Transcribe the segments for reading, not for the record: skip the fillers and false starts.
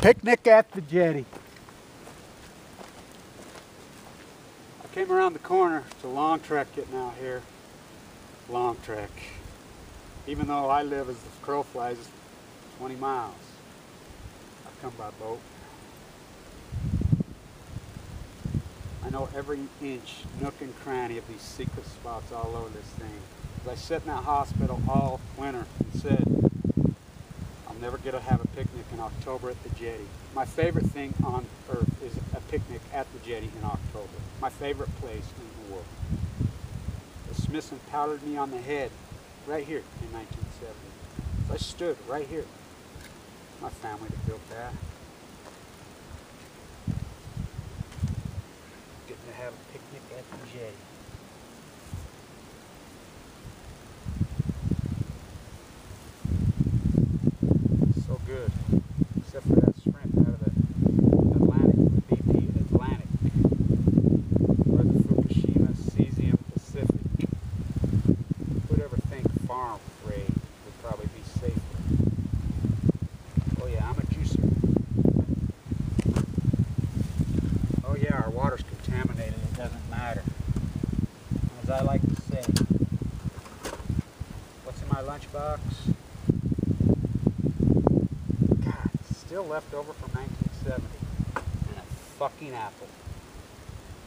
Picnic at the jetty. I came around the corner. It's a long trek getting out here. Long trek. Even though I live as the crow flies 20 miles. I come by boat. I know every inch, nook and cranny of these secret spots all over this thing. As I sat in that hospital all winter and said, I'll never get to have a picnic in October at the jetty. My favorite thing on earth is a picnic at the jetty in October. My favorite place in the world. The Smithson powdered me on the head right here in 1970. So I stood right here. My family that built that. Getting to have a picnic at the jetty. Good, except for that shrimp out of the Atlantic, the BP Atlantic, or the Fukushima Cesium Pacific. Who'd ever think farm grade would probably be safer? Oh yeah, I'm a juicer. Oh yeah, our water's contaminated, it doesn't matter. As I like to say, what's in my lunchbox? Still left over from 1970, and a fucking apple.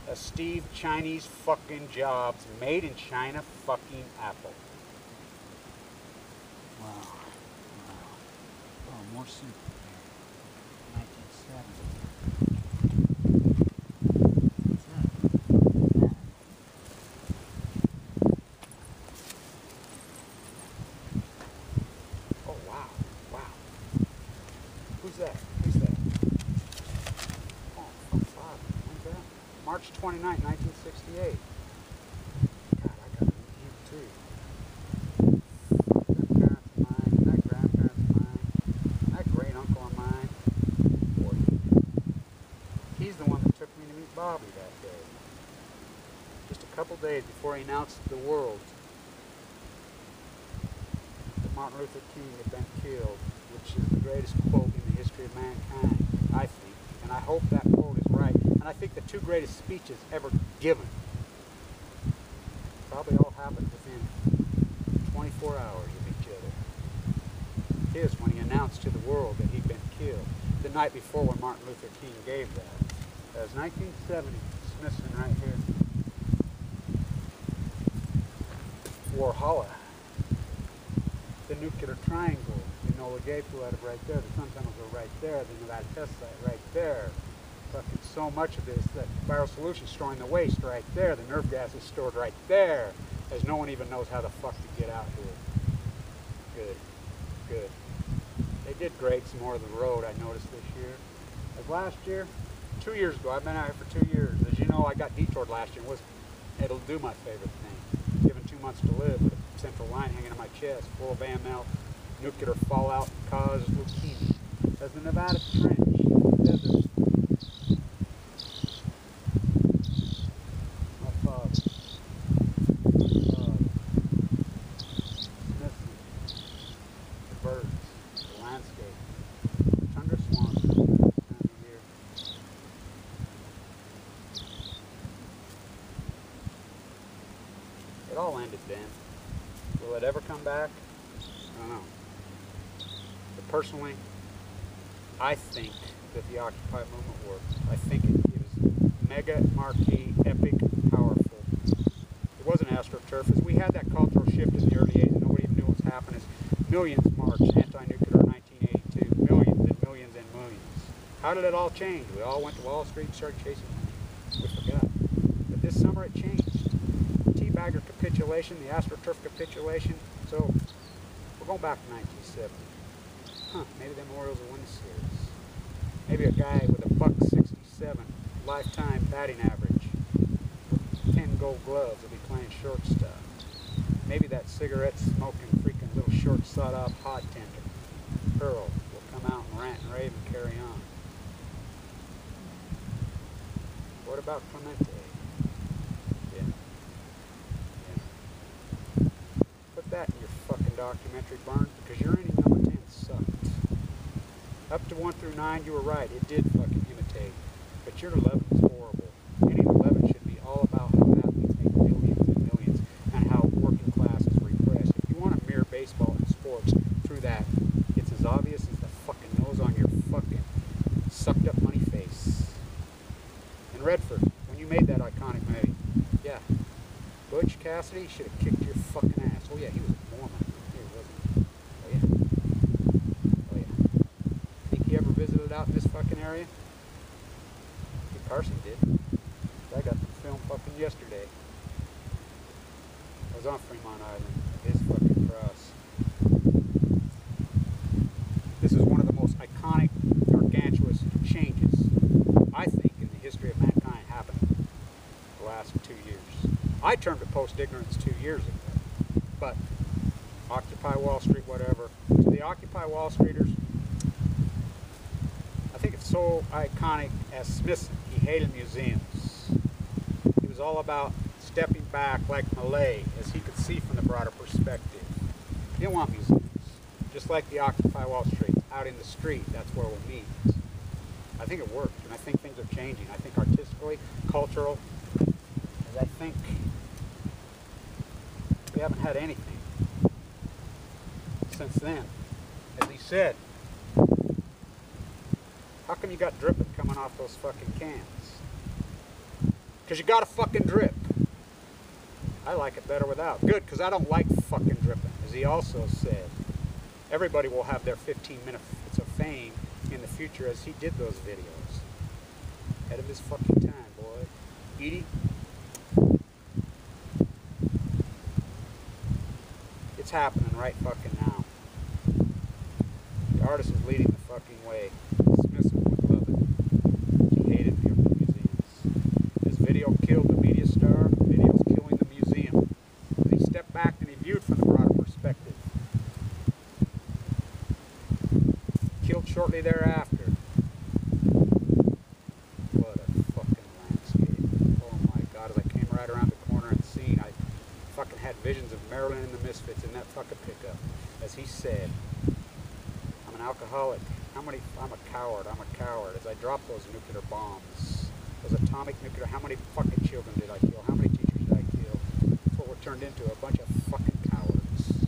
A Steve Chinese fucking Jobs made in China fucking apple. Wow. Wow. Oh, more soup there. 1970. What's that? Oh, wow. Wow. Who's that? Who's that? Oh, fuck, five. When's that? March 29, 1968. God, I got him too. That parents of mine, that grandparents of mine, that great uncle of mine. Boy, he's the one that took me to meet Bobby that day. Just a couple days before he announced to the world that Martin Luther King had been killed, which is the greatest quote in the history of mankind, I think. And I hope that quote is right. And I think the two greatest speeches ever given probably all happened within 24 hours of each other. His, when he announced to the world that he'd been killed. The night before, when Martin Luther King gave that. That was 1970, Smithson right here. Warhalla. The nuclear triangle. You know, the gay fluid right there, the sun tunnels are right there, the Nevada test site right there. Fucking so much of this, that viral solution storing the waste right there, the nerve gas is stored right there, as no one even knows how the fuck to get out here. Good, good. They did grade some more of the road, I noticed this year. As last year, 2 years ago, I've been out here for 2 years. As you know, I got detoured last year. It'll do my favorite thing. Given 2 months to live with a central line hanging on my chest, full of AML, nuclear fallout caused leukemia. As the Nevada Trench, desert. My father. Smithson. The birds. The landscape. The tundra swamps this time of year. It all ended then. Will it ever come back? I don't know. But personally, I think that the Occupy movement worked. I think it was mega, marquee, epic, powerful. It wasn't AstroTurf. As we had that cultural shift in the early 80s, nobody even knew what was happening. As millions marched anti-nuclear 1982. Millions and millions and millions. How did it all change? We all went to Wall Street and started chasing money. We forgot. But this summer it changed. The teabagger capitulation, the AstroTurf capitulation. So we're going back to 1970. Huh, maybe them Orioles will win the series. Maybe a guy with a .67 lifetime batting average, 10 gold gloves will be playing shortstop. Maybe that cigarette-smoking freaking little short sawed-off hot tender Earl will come out and rant and rave and carry on. What about Clemente? Yeah. Put that in your fucking documentary, Barnes, because your inning number 10 sucked. Up to 1 through 9, you were right. It did fucking imitate. But your 11 is horrible. Inning 11 should be all about how athletes make millions and millions and how working class is repressed. If you want to mirror baseball and sports through that, it's as obvious as the fucking nose on your fucking sucked up money face. And Redford, when you made that iconic movie, yeah, Butch Cassidy should have kicked your fucking ass. Oh yeah, he was a Mormon here, wasn't he? Oh yeah. Oh yeah. Think he ever visited out in this fucking area? Kid Carson did. I got the film fucking yesterday. I was on Fremont Island. His fucking cross. This is one of the most iconic, gargantuous changes, I think, in the history of mankind happened the last 2 years. I turned to post-ignorance 2 years ago, but Occupy Wall Street, whatever. To the Occupy Wall Streeters, I think it's so iconic as Smithson. He hated museums. He was all about stepping back like Malay, as he could see from the broader perspective. He didn't want museums. Just like the Occupy Wall Street, out in the street, that's where we'll meet. I think it worked, and I think things are changing. I think artistically, cultural, I think we haven't had anything since then. As he said, how come you got dripping coming off those fucking cans? Because you got a fucking drip. I like it better without. Good, because I don't like fucking dripping. As he also said, everybody will have their 15 minutes of fame in the future as he did those videos. Ahead of his fucking time, boy. Edie? It's happening right fucking now. The artist is leading the fucking way. Smithson would love it. He hated the museums. His video killed the media star. The video's killing the museum. As he stepped back and he viewed from the broader perspective. Killed shortly thereafter. What a fucking landscape. Oh my God, as I came right around the corner and seen, I fucking had visions of Marilyn and the Misfits in that fucking pickup. As he said, I'm an alcoholic. I'm a coward. I'm a coward. As I dropped those nuclear bombs, those atomic nuclear, how many fucking children did I kill? How many teachers did I kill? That's what we're turned into, a bunch of fucking cowards.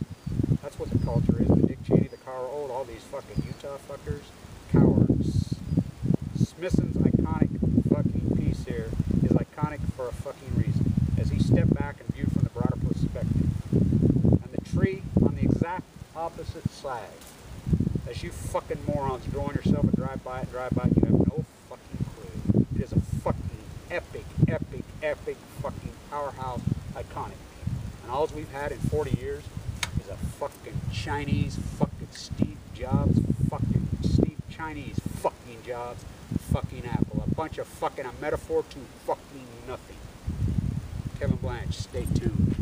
That's what the culture is. The Dick Cheney, the Carl Old, all these fucking Utah fuckers, cowards. Smithson's iconic fucking piece here is iconic for a fucking reason. As he stepped back and viewed from the broader perspective. And the tree on the exact opposite side. As you fucking morons drawing yourself a drive-by, you have no fucking clue. It is a fucking epic, epic, epic fucking powerhouse iconic. And all we've had in 40 years is a fucking Chinese fucking Steve Jobs fucking Chinese fucking Jobs fucking Apple. A bunch of fucking, a metaphor to fucking nothing. Kevin Blanch, stay tuned.